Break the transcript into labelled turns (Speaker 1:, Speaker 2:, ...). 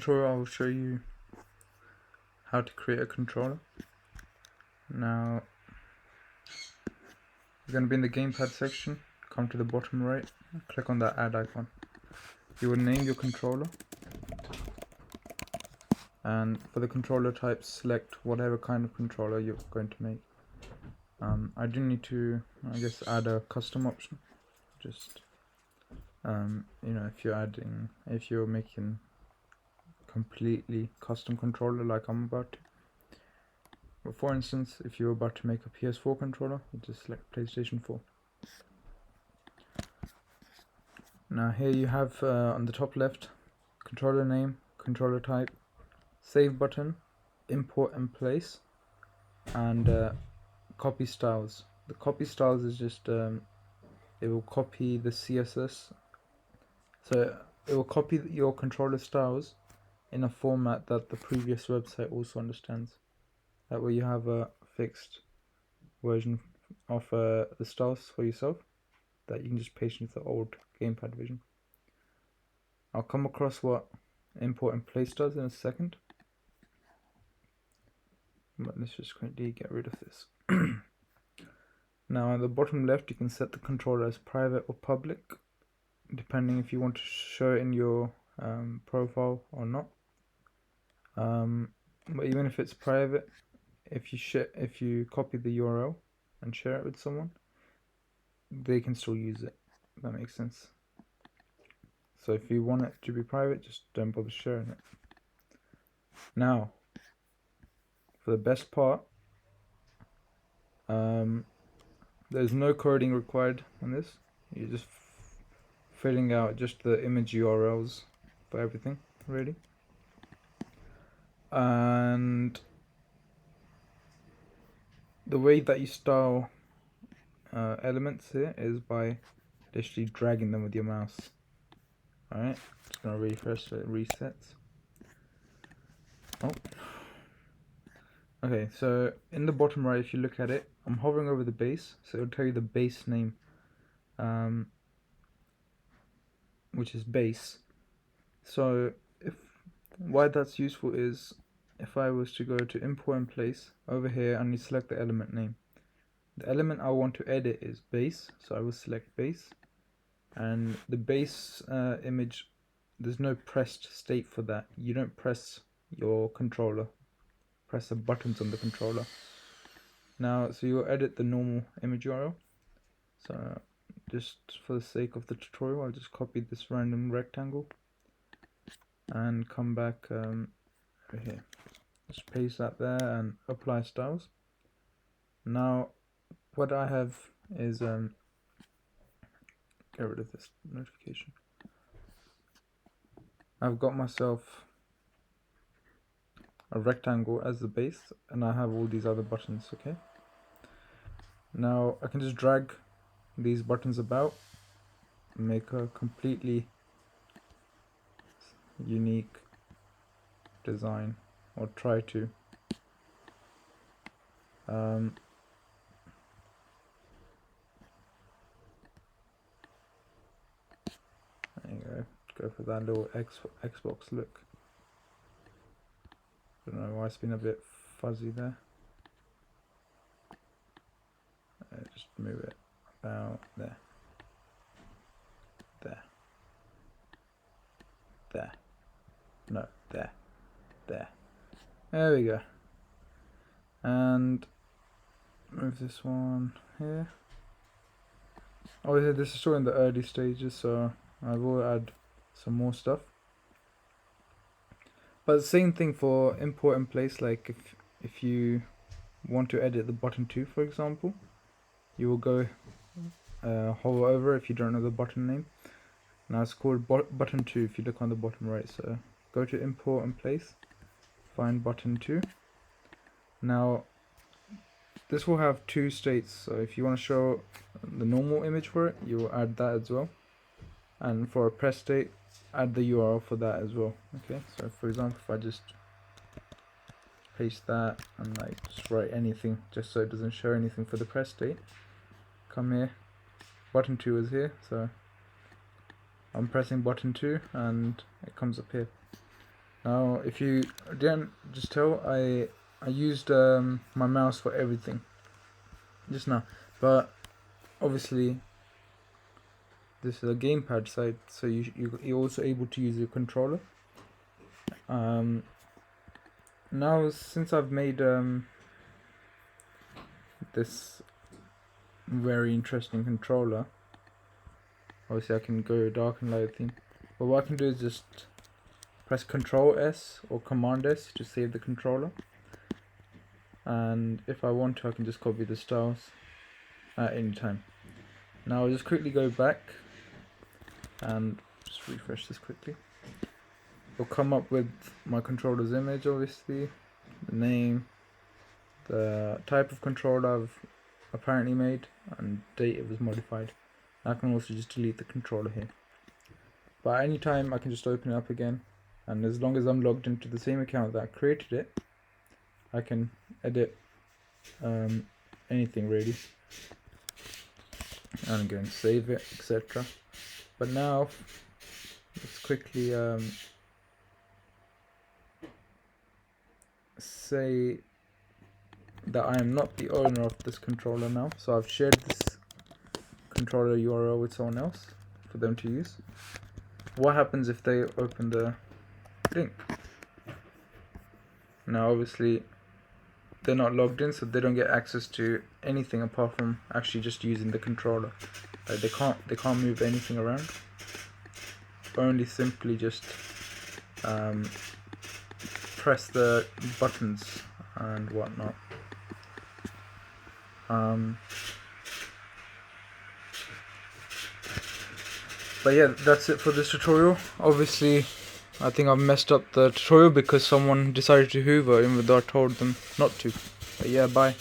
Speaker 1: I'll show you how to create a controller. Now you're going to be in the gamepad section, come to the bottom right, click on that add icon. You will name your controller, and for the controller type select whatever kind of controller you're going to make. I do need to, I guess, add a custom option. Just you know, if you're making completely custom controller like I'm about to. But for instance, if you're about to make a PS4 controller, you just select PlayStation 4. Now here you have on the top left, controller name, controller type, save button, import and place, and copy styles. The copy styles is just it will copy the CSS, so it will copy your controller styles in a format that the previous website also understands. That way you have a fixed version of the styles for yourself that you can just paste into the old Gamepad Vision. I'll come across what import and place does in a second, but let's just quickly get rid of this. Now at the bottom left you can set the controller as private or public, depending if you want to show it in your profile or not. But even if it's private, if you copy the URL and share it with someone, they can still use it. If that makes sense. So if you want it to be private, just don't bother sharing it. Now, for the best part, there's no coding required on this. You're just filling out just the image URLs for everything, really. And the way that you style elements here is by literally dragging them with your mouse. Alright, just gonna refresh so it resets. Oh. Okay, so in the bottom right, if you look at it, I'm hovering over the base, so it'll tell you the base name, which is base. So why that's useful is if I was to go to import and place, over here I need to select the element name. The element I want to edit is base, so I will select base. And the base image, there's no pressed state for that. You don't press your controller, press the buttons on the controller. Now, so you'll edit the normal image URL. So just for the sake of the tutorial, I'll just copy this random rectangle and come back over here. Just paste that there and apply styles. Now, what I have is get rid of this notification. I've got myself a rectangle as the base, and I have all these other buttons. Okay. Now I can just drag these buttons about, make a completely unique design, or try to. There you go for that little Xbox look. Don't know why it's been a bit fuzzy there. Just move it about there. No, there. There we go. And move this one here. Obviously this is still in the early stages, so I will add some more stuff. But the same thing for import and place, like if you want to edit the button 2, for example, you will go hover over if you don't know the button name. Now it's called button 2 if you look on the bottom right. So go to import and place, find button 2. Now this will have 2 states, so if you want to show the normal image for it, you will add that as well. And for a press state, add the URL for that as well. Okay, so for example, if I just paste that and like just write anything just so it doesn't show anything for the press state, come here, button 2 is here, so I'm pressing button 2 and it comes up here. Now, if you didn't just tell, I used my mouse for everything just now, but obviously this is a gamepad site, so you're also able to use your controller. Now, since I've made this very interesting controller, obviously I can go dark and light theme, but what I can do is just press Control S or Command S to save the controller, and if I want to I can just copy the styles at any time. Now I'll just quickly go back and just refresh this quickly. It'll come up with my controller's image, obviously, the name, the type of controller I've apparently made, and date it was modified. I can also just delete the controller here. But at any time I can just open it up again, and as long as I'm logged into the same account that created it, I can edit anything really. I'm going to save it, etc. But now let's quickly say that I am not the owner of this controller now, so I've shared this controller URL with someone else for them to use. What happens if they open the link? Now obviously they're not logged in, so they don't get access to anything apart from actually just using the controller. Like they can't move anything around, only simply just press the buttons and whatnot. But yeah, that's it for this tutorial. Obviously I think I've messed up the tutorial because someone decided to hoover even though I told them not to. But yeah, bye.